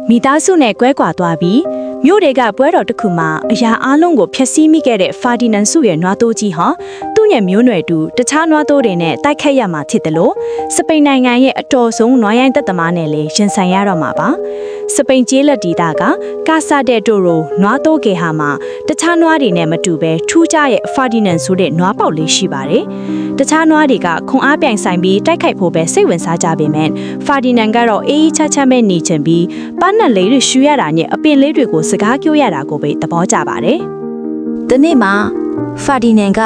မိသားစုနဲ့ကွဲကွာသွားပြီးမြို့တွေကပွဲတော်တစ်ခုမှာအရာအလုံးကိုဖျက်ဆီးမိခဲ့တဲ့ဖာဒီနန်စုရဲ့နွားတိုးကြီးဟာသူ့ရဲ့မျိုးနွယ်တူတခြားနွားတိုးတွေနဲ့တိုက်ခတ်ရမှာဖြစ်တယ်လို့စပိန်နိုင်ငံရဲ့အတော်ဆုံးနွားရိုင်းသက်သမားနဲ့လည်းရင်ဆိုင်ရတော့မှာပါစပိန်ကျေးလက်ဒေသကကာဆာဒက်တိုရိုနွားတိုးကေဟာမှာတခြားနွားတွေနဲ့မတူဘဲထူးခြားရဲ့ဖာဒီနန်ဆိုတဲ့နွားပေါက်လေးရှိပါတယ်တခြားနွားတွေကခွန်အားပြိုင်ဆိုင်ပြီးတိုက်ခိုက်ဖို့ပဲစိတ်ဝင်စားကြပေမဲ့ဖာဒီနန်ကတော့အေးအေးချမ်းချမ်းပဲနေချင်ပြီးပန်းနဲ့လေးတွေရှူရတာနဲ့အပင်လေးတွေကိုစကားပြောရတာကိုပဲသဘောကျပါတယ်။ဒီနေ့မှာဖာဒီနန်က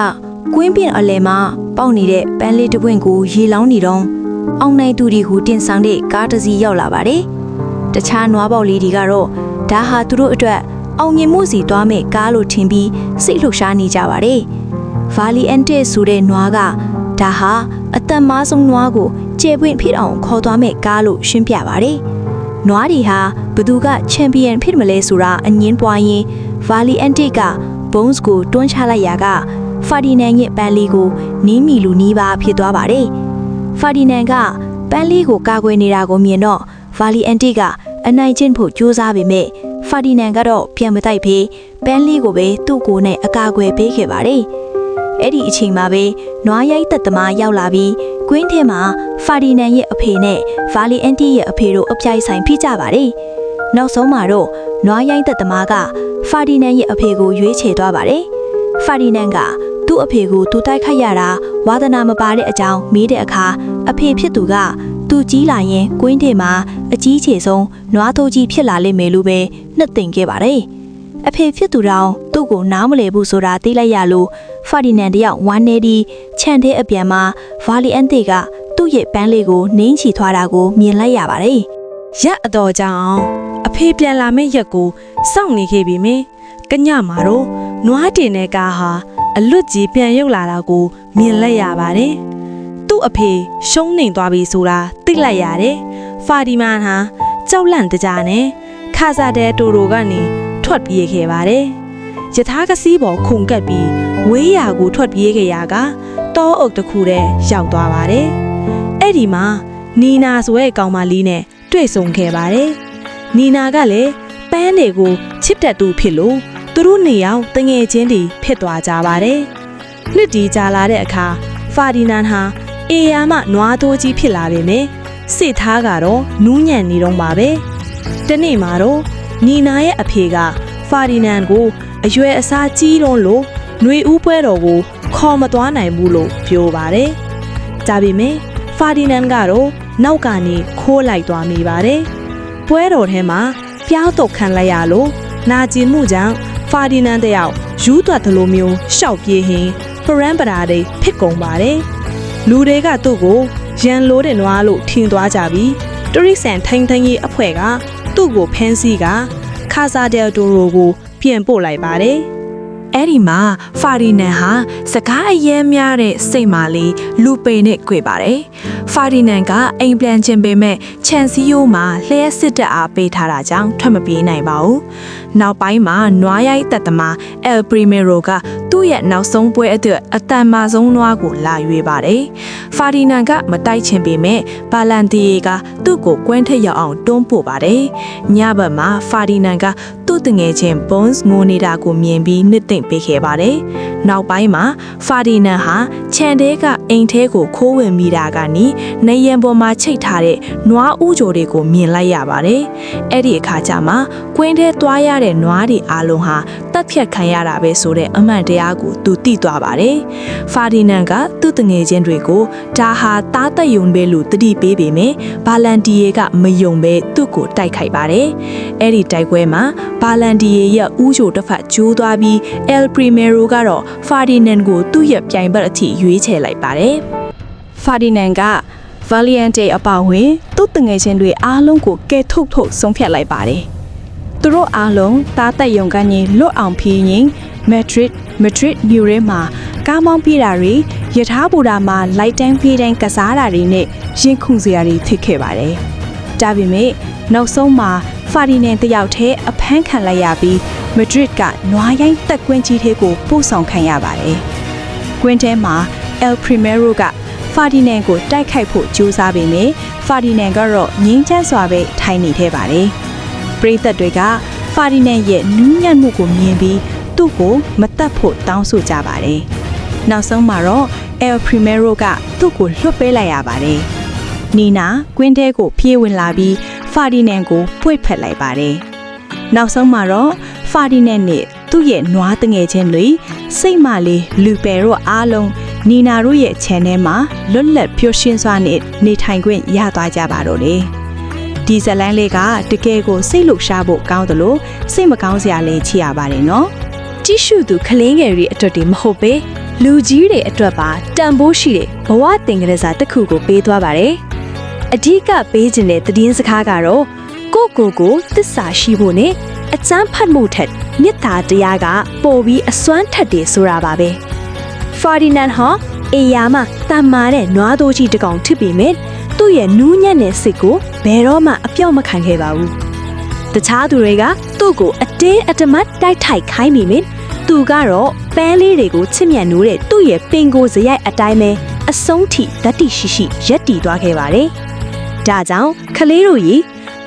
ကွင်းပြင်အလဲမှာပေါက်နေတဲ့ပန်းလေးတစ်ပွင့်ကိုရေလောင်းနေတော့အောင်နိုင်သူဒီဟူတင်ဆောင်တဲ့ကားတစ်စီးရောက်လာပါတယ်။တခြားနွားပေါက်လေးတွေကတော့ဒါဟာသူတို့အတွက်အောင်မြင်မှုစီသွားမဲ့ကားလို့ထင်ပြီးစိတ်လှုပ်ရှားနေကြပါတယ်။ Valiente ဆိုတဲ့နွားကဒါဟာအသက်မားဆုံးနွားကိုကျေပွင့်ဖြစ်အောင်ခေါ်သွားမဲ့ကားလို့ရှင်းပြပါတယ်။နွားတွေဟာဘသူကချန်ပီယံဖြစ်မလဲဆိုတာအငင်းပွားရင် Valiente က Bones ကိုတွန်းချလိုက်ရာကဖာဒီနန်ရဲ့ပန်းလေးကိုနင်းမီလူနီးပါဖြစ်သွားပါတယ်။ဖာဒီနန်ကပန်းလေးကိုကာကွယ်နေတာကိုမြင်တော့ Valiente ကအနိုင်ကျင့်ဖို့ကြိုးစားပေမဲ့ဖာဒီနန်ကတော့ပြန်မတိုက်ဖေးပန်းလေးကိုပဲသူ့ကိုယ်နဲ့အကာအကွယ်ပေးခဲ့ပါတယ်။အဲ့ဒီအချိန်မှာပဲနွားရိုက်သက်သမားရောက်လာပြီးကွင်းထဲမှာဖာဒီနန်ရဲ့အဖေနဲ့ Valiente ရဲ့အဖေတို့အပြိုင်ဆိုင်ဖြစ်ကြပါတယ်။နောက်ဆုံးမှာတော့နွားရိုက်သက်သမားကဖာဒီနန်ရဲ့အဖေကိုရွေးချယ်သွားပါတယ်။ဖာဒီနန်ကသူ့အဖေကိုသူတိုက်ခိုက်ရတာဝါသနာမပါတဲ့အကြောင်းမေးတဲ့အခါအဖေဖြစ်သူကသူကြီးလာရင်ကွင်းထဲမှာအကြီးချေဆုံးနွားတိုးကြီးဖြစ်လာလိမ့်မယ်လို့ပဲနှစ်သိမ့်ခဲ့ပါတယ်။အဖေဖြစ်သူတောင်သူ့ကိုနားမလည်ဘူးဆိုတာသိလိုက်ရလို့ဖာဒီနန်တယောက်ဝမ်းနေပြီးခြံထဲအပြန်မှာ Valiente ကသူ့ရဲ့ပန်းလေးကိုနင်းချီထွားတာကိုမြင်လိုက်ရပါတယ်။ရက်အတော်ကြောင်အဖေပြန်လာမယ့်ရက်ကိုစောင့်နေခဲ့ပြီမင်း။ကညမှာတော့နွားတင်တဲ့ကားဟာအလွတ်ကြီးပြန်ရုပ်လာတာကိုမြင်လိုက်ရပါတယ်။သူ့အဖေရှုံးနေသွားပြီဆိုတာသိလိုက်ရတယ်။ဖာဒီမန်ဟာကြောက်လန့်တကြားနဲ့ခါစားတဲ့တိုရိုကနေထွက်ပြေးခဲ့ပါတယ်။ယထာကစီးပေါ်ခုန်ကပ်ပြီးဝေးရာကိုထွက်ပြေးခဲ့ရကတောအုပ်တစ်ခုတည်းရောက်သွားပါတယ်။အဲ့ဒီမှာနီနာဆိုတဲ့ကောင်မလေးနဲ့တွေ့ဆုံခဲ့ပါတယ်။နီနာကလည်းပန်းတွေကိုချစ်တတ်သူဖြစ်လို့သူတို့နေအောင်တငယ်ချင်းတွေဖြစ်သွားကြပါတယ်။နှစ်တီကြာလာတဲ့အခါဖာဒီနန်ဟာအေယာမနွားတိုးကြီးဖြစ်လာပေမဲ့စစ်သားကတော့နူးညံ့နေတော့ပါပဲ။တနေ့မှာတော့နီနာရဲ့အဖေကဖာဒီနန်ကိုအရွယ်အစားကြီးတော့လို့ຫນွေဦးပွဲတော်ကိုခေါ်မသွားနိုင်ဘူးလို့ပြောပါတယ်။ဒါပေမဲ့ဖာဒီနန်ကတော့နောက်ကနေခိုးလိုက်သွားမိပါတယ်။ပွဲတော်ထဲမှာပြောင်းတော့ခံလိုက်ရလို့နာကျင်မှုကြောင့်ဖာဒီနန်တယောက်ယူးသွတ်သလိုမျိုးရှောက်ပြေးဟင်းပရန်ပရာတွေဖြစ်ကုန်ပါတယ်။လူတွေကသူ့ကိုရန်လိုတဲ့နွားလို့ထင်သွားကြပြီးတရိษံထိန်ထိန်ကြီးအဖွဲ့ကသူ့ကိုဖမ်းဆီးကခါဆာဒယ်တိုရိုကိုပြန်ပို့လိုက်ပါတယ်။အဲ့ဒီမှာဖာဒီနန်ဟာစကားအယမ်းများတဲ့စိတ်မာလေးလူပေနဲ့꿰ပါတယ်။ဖာဒီနန်ကအိမ်ပြန်ခြင်းပေမဲ့ခြံစည်းရိုးမှာလျှက်စစ်တပ်အားပေးထားတာကြောင့်ထွက်မပြေးနိုင်ပါဘူး။နောက်ပိုင်းမှာနွားရိုက်သက်သမားအယ်ပရီမီရိုကသူ့ရဲ့နောက်ဆုံးပွဲအတွက်အတန်မာဆုံးနွားကိုလာရွေးပါတယ်။ဖာဒီနန်ကမတိုက်ချင်ပေမဲ့ဘာလန်တီယေကသူ့ကိုကွင်းထက်ရောက်အောင်တွန်းပို့ပါတယ်။ညဘက်မှာဖာဒီနန်ကသူ့တငယ်ချင်း Bones ငိုနေတာကိုမြင်ပြီးနှစ်သိမ့်ပေးခဲ့ပါတယ်။နောက်ပိုင်းမှာဖာဒီနန်ဟာခြံထဲကအိမ်ထဲကိုခိုးဝင်မိတာကနေနေရန်ပေါ်မှာချိတ်ထားတဲ့နွားဥကြိုတွေကိုမြင်လိုက်ရပါတယ်။အဲ့ဒီအခါကျမှကွင်းထဲသွားရတဲ့နွားတွေအားလုံးဟာတက်ဖြတ်ခံရတာပဲဆိုတဲ့အမှန်တရားကိုသူသိသွားပါတယ်။ဖာဒီနန်ကသူ့တငယ်ချင်းတွေကိုဒါဟာတားသက်ယုံပဲလို့တတိပေးပေမဲ့ဘာလန်တီယေကမယုံပဲသူ့ကိုတိုက်ခိုက်ပါတယ်။အဲ့ဒီတိုက်ပွဲမှာဘာလန်တီယေရဲ့ဥကြိုတစ်ဖက်ကျိုးသွားပြီးအယ်ပရီမီရိုကတော့ဖာဒီနန်ကိုသူ့ရဲ့ပြိုင်ဘက်အထိရွေးချယ်လိုက်ပါတယ်။ဖာဒီနန်က Valiente အပါဝင်သူ့တငယ်ချင်းတွေအားလုံးကိုကဲထုတ်ဆုံးဖြတ်လိုက်ပါတယ်။သူတို့အားလုံးတားတက်ယုံကနေလွတ်အောင်ဖြင်းရင်မက်ဒရစ်မြို့ရဲမှာကားမောင်းပြေးတာတွေယထာဘူတာမှာလိုက်တန်းဖေးတန်းကစားတာတွေနဲ့ရင်ခုန်စရာတွေဖြစ်ခဲ့ပါတယ်။ဒါပေမဲ့နောက်ဆုံးမှာဖာဒီနန်တယောက်တည်းအဖမ်းခံလိုက်ရပြီးမက်ဒရစ်ကနွားရိုင်းတက်ကွင်းကြီးထဲကိုပို့ဆောင်ခံရပါတယ်။ကွင်းထဲမှာအယ်ပရီမီရိုကဖာဒီနန်ကိုတိုက်ခိုက်ဖို့ကြိုးစားပေမဲ့ဖာဒီနန်ကတော့ငြင်းချမ်းစွာပဲထိုင်နေခဲ့ပါတယ်။ ပရိသတ်တွေကဖာဒီနန်ရဲ့နူးညံ့မှုကိုမြင်ပြီးသူ့ကိုမတတ်ဖို့တောင်းဆိုကြပါတယ်။နောက်ဆုံးမှာတော့ El Primero ကသူ့ကိုလွှတ်ပေးလိုက်ရပါတယ်။နီနာကွင်းထဲကိုပြေးဝင်လာပြီးဖာဒီနန်ကိုပွေ့ဖက်လိုက်ပါတယ်။နောက်ဆုံးမှာတော့ဖာဒီနန်နဲ့သူ့ရဲ့နွားတငယ်ချင်းတွေစိတ်မလေးလူပယ်တို့အားလုံးနီနာတို့ရဲ့ channel မှာလွတ်လပ်ပျော်ရွှင်စွာနဲ့နေထိုင်ခွင့်ရသွားကြပါတော့တယ်။ဒီဇလန်းလေးကတကယ်ကိုစိတ်လှုပ်ရှားဖို့ကောင်းတယ်လို့စိတ်မကောင်းစရာလည်းချရပါတယ်နော်။ ကြည့်ရှုသူကလေးငယ်တွေအတွက်တည်းမဟုတ်ပဲလူကြီးတွေအတွက်ပါတန်ဖိုးရှိတဲ့ဘဝသင်ခန်းစာတစ်ခုကိုပေးသွားပါတယ်။အဓိကပေးခြင်းတဲ့သတင်းစကားကတော့ကိုသစ္စာရှိဖို့နဲ့အကျမ်းဖတ်မှုထက်မေတ္တာတရားကပိုပြီးအစွမ်းထက်တယ်ဆိုတာပါပဲ။ဖာဒီနန်ဟာအေယာမှာတန်မာတဲ့နွားတိုးကြီးတစ်ကောင်ထစ်ပေမဲ့သူ့ရဲ့နူးညံ့တဲ့စိတ်ကိုဘယ်တော့မှအပြော့မခံခဲ့ပါဘူး။တခြားသူတွေကသူ့ကိုအတင်းအဓမ္မတိုက်ထိုက်ခိုင်းမိမယ်သူကတော့ပန်းလေးတွေကိုချစ်မြတ်နိုးတဲ့သူ့ရဲ့ပင်ကိုစရိုက်အတိုင်းပဲအဆုံးထိတတိရှိရှိရက်တည်သွားခဲ့ပါတယ်။ဒါကြောင့်ခလေးတို့ကြီး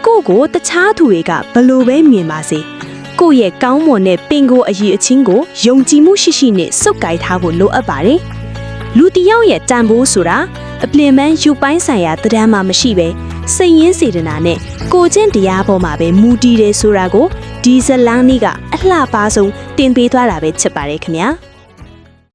ကိုတခြားသူတွေကဘလို့ပဲမြင်ပါစေကိုရဲ့ကောင်းမွန်တဲ့ပင်ကိုအရေးအချင်းကိုယုံကြည်မှုရှိရှိနဲ့စုပ်ကိုင်ထားဖို့လိုအပ်ပါတယ်။လူတစ်ယောက်ရဲ့တန်ဖိုးဆိုတာအပြင်ပန်းယူပိုင်းဆိုင်ရာတရားမှမရှိပဲစိတ်ရင်းစေတနာနဲ့ကိုချင်းတရားပေါ်မှာပဲမူတည်တယ်ဆိုတာကိုဒီဇလန်းနီးကအလှပဆုံးတင်ပေးသွားတာပဲဖြစ်ပါတယ်ခင်ဗျာ။